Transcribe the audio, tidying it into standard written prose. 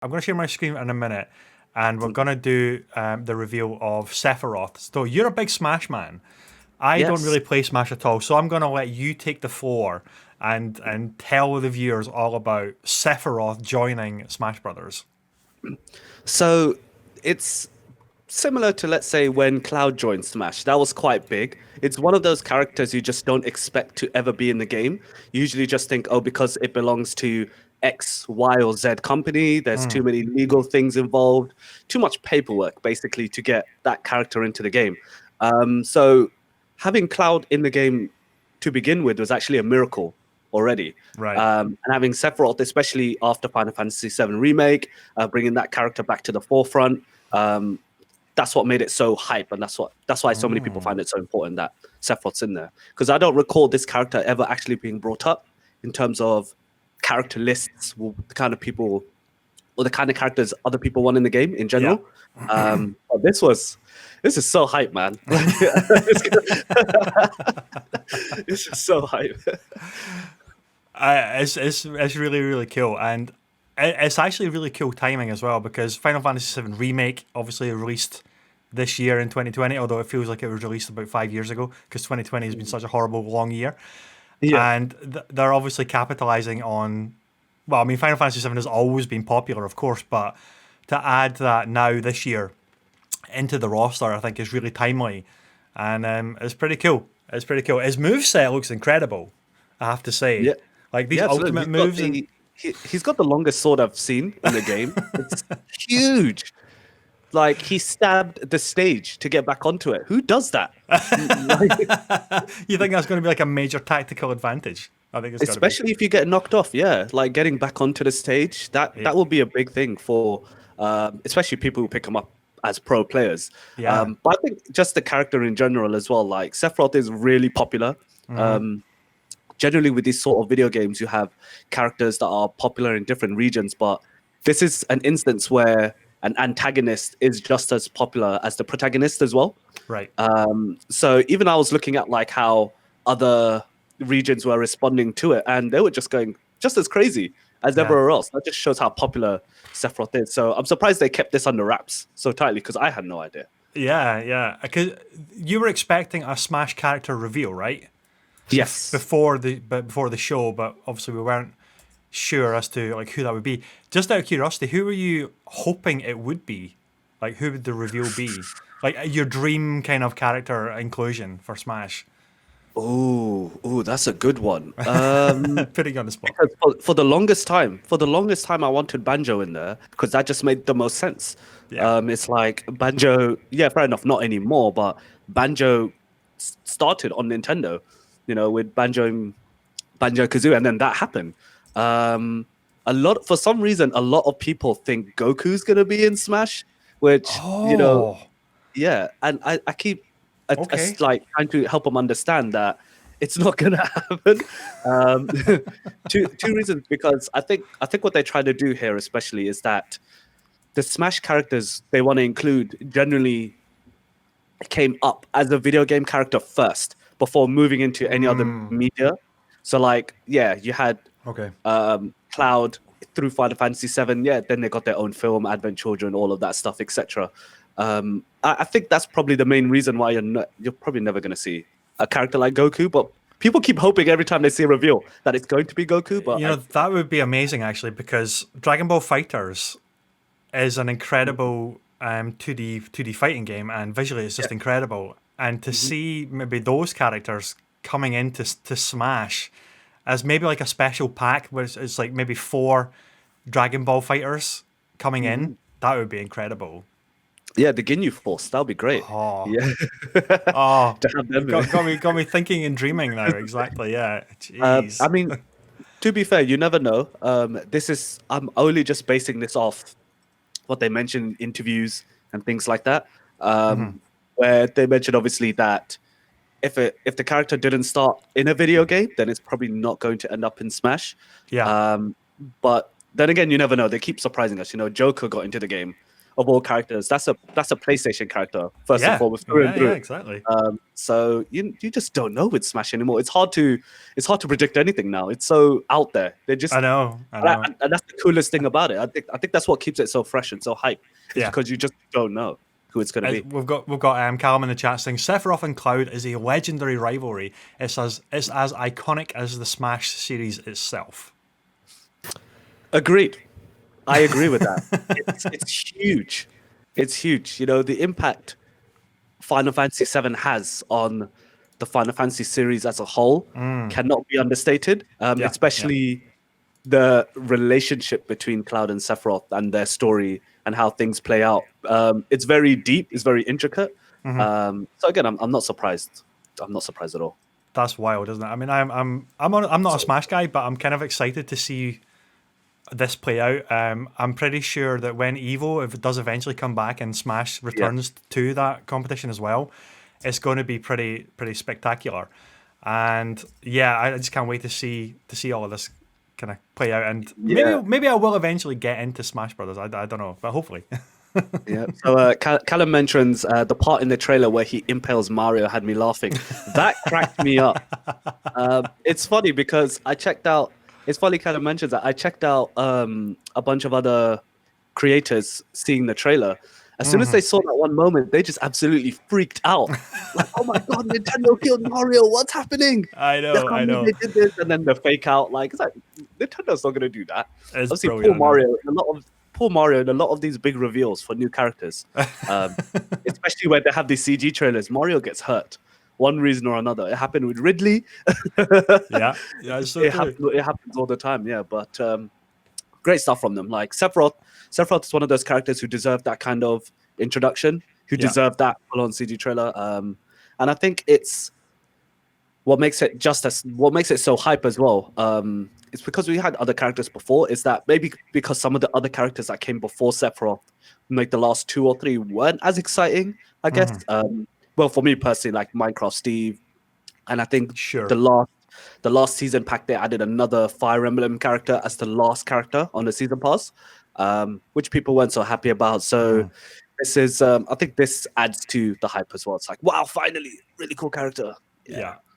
I'm going to share my screen in a minute, and we're going to do the reveal of Sephiroth. So you're a big Smash man. I don't Yes. really play Smash at all, so I'm going to let you take the floor and tell the viewers all about Sephiroth joining Smash Brothers. So it's similar to, let's say, when Cloud joined Smash. That was quite big. It's one of those characters you just don't expect to ever be in the game. You usually just think, oh, because it belongs to X, Y, or Z company, there's too many legal things involved, too much paperwork, basically, to get that character into the game. So having Cloud in the game to begin with was actually a miracle already. Right. And having Sephiroth, especially after Final Fantasy VII Remake, bringing that character back to the forefront, um, that's what made it so hype, and that's why so many people find it so important that Sephiroth's in there. Because I don't recall this character ever actually being brought up in terms of character lists, the kind of people or the kind of characters other people want in the game in Yeah. general. But this is so hype, man. This is so hype. It's really really cool, and it's actually really cool timing as well because Final Fantasy VII Remake obviously released this year in 2020, although it feels like it was released about 5 years ago because 2020 has been such a horrible long year, Yeah. and they're obviously capitalizing on. Well, I mean, Final Fantasy VII has always been popular, of course, but to add that now this year into the roster, I think is really timely, and it's pretty cool. It's pretty cool. His moveset looks incredible, I have to say. Yeah. Like these Yeah, absolutely. ultimate moves and He's got the longest sword I've seen in the game. It's huge. Like he stabbed the stage to get back onto it. Who does that? Like, you think that's going to be like a major tactical advantage? I think it's got to be. especially if you get knocked off, yeah. Like getting back onto the stage, Yeah. that will be a big thing for especially people who pick him up as pro players. Yeah. But I think just the character in general as well. Like Sephiroth is really popular. Um, Generally with these sort of video games, you have characters that are popular in different regions, but this is an instance where an antagonist is just as popular as the protagonist as well. Right. So even I was looking at like how other regions were responding to it, and they were just going just as crazy as Yeah. everywhere else. That just shows how popular Sephiroth is. So I'm surprised they kept this under wraps so tightly because I had no idea. Yeah. Yeah. Because you were expecting a Smash character reveal, right? Yes. Before the show, but obviously we weren't sure as to like who that would be. Just out of curiosity, who were you hoping it would be? Like who would the reveal be? Like your dream kind of character inclusion for Smash. Oh, that's a good one. Putting you on the spot. Because for the longest time, I wanted Banjo in there because that just made the most sense. Yeah. It's like Banjo, yeah, fair enough, not anymore, but Banjo started on Nintendo, with Banjo Kazooie, and then that happened. For some reason, a lot of people think Goku's gonna be in Smash, which Oh. yeah, and I keep Okay. like trying to help them understand that it's not gonna happen. Um, two reasons, because I think what they try to do here, especially, is that the Smash characters they want to include generally came up as a video game character first before moving into any other media. So like, yeah, you had Okay. Cloud through Final Fantasy VII. Yeah, then they got their own film, Advent Children, all of that stuff, etc. I think that's probably the main reason why you're probably never going to see a character like Goku. But people keep hoping every time they see a reveal that it's going to be Goku. But That would be amazing actually because Dragon Ball Fighters is an incredible 2D fighting game, and visually it's just incredible. And to see maybe those characters coming into to Smash as maybe like a special pack where it's like maybe 4 Dragon Ball Fighters coming in, that would be incredible. yeah, the Ginyu Force, that'll be great. Oh, Yeah, oh, to have them in it. got me thinking and dreaming now. Exactly, yeah. I Jeez. mean, to be fair, you never know. I'm only just basing this off what they mentioned in interviews and things like that, where they mentioned obviously that if the character didn't start in a video game, then it's probably not going to end up in Smash. Yeah. But then again, you never know. They keep surprising us. Joker got into the game. of all characters. That's a PlayStation character first and Yeah, foremost, through and yeah, through. exactly. So you just don't know with Smash anymore. It's hard to predict anything now. It's so out there. They're I just know, I know. and that's the coolest thing about it. I think that's what keeps it so fresh and so hype. Is Yeah. because you just don't know who it's going to be. We've got Callum in the chat saying Sephiroth and Cloud is a legendary rivalry. It's as iconic as the Smash series itself. Agreed. I agree with that. It's huge. It's huge. You know, the impact Final Fantasy VII has on the Final Fantasy series as a whole cannot be understated. Yeah, Especially the relationship between Cloud and Sephiroth and their story and how things play out. It's very deep. It's very intricate. So again, I'm not surprised. I'm not surprised at all. That's wild, isn't it? I mean, I'm not a Smash guy, but I'm kind of excited to see this play out. I'm pretty sure that when Evo, if it does eventually come back and Smash returns to that competition as well, it's going to be pretty spectacular. And yeah, I just can't wait to see all of this kind of play out. And maybe I will eventually get into Smash Brothers. I don't know, but hopefully. Yeah. So Callum mentions the part in the trailer where he impales Mario had me laughing. That cracked me up. It's funny because I checked out. It's funny Callum mentions that I checked out a bunch of other creators seeing the trailer. As soon as they saw that one moment, they just absolutely freaked out. Like, oh my god, Nintendo killed Mario! What's happening? I know. They did this, and then the fake out. Like, it's like Nintendo's not going to do that. It's Obviously, brilliant, poor Mario in a lot of these big reveals for new characters, especially when they have these CG trailers. Mario gets hurt, one reason or another. It happened with Ridley. Yeah, it's so it true. happens all the time. Yeah, but great stuff from them. Like Sephiroth is one of those characters who deserve that kind of introduction, who deserve that full-on CG trailer. And I think it's what makes it so hype as well. It's because we had other characters before. Is that maybe because some of the other characters that came before Sephiroth, like the last 2 or 3, weren't as exciting, I guess. Well, for me personally, like Minecraft Steve, and I think Sure. the last season pack they added another Fire Emblem character as the last character on the season pass, which people weren't so happy about. So this is, I think this adds to the hype as well. It's like, wow, finally, really cool character. Yeah.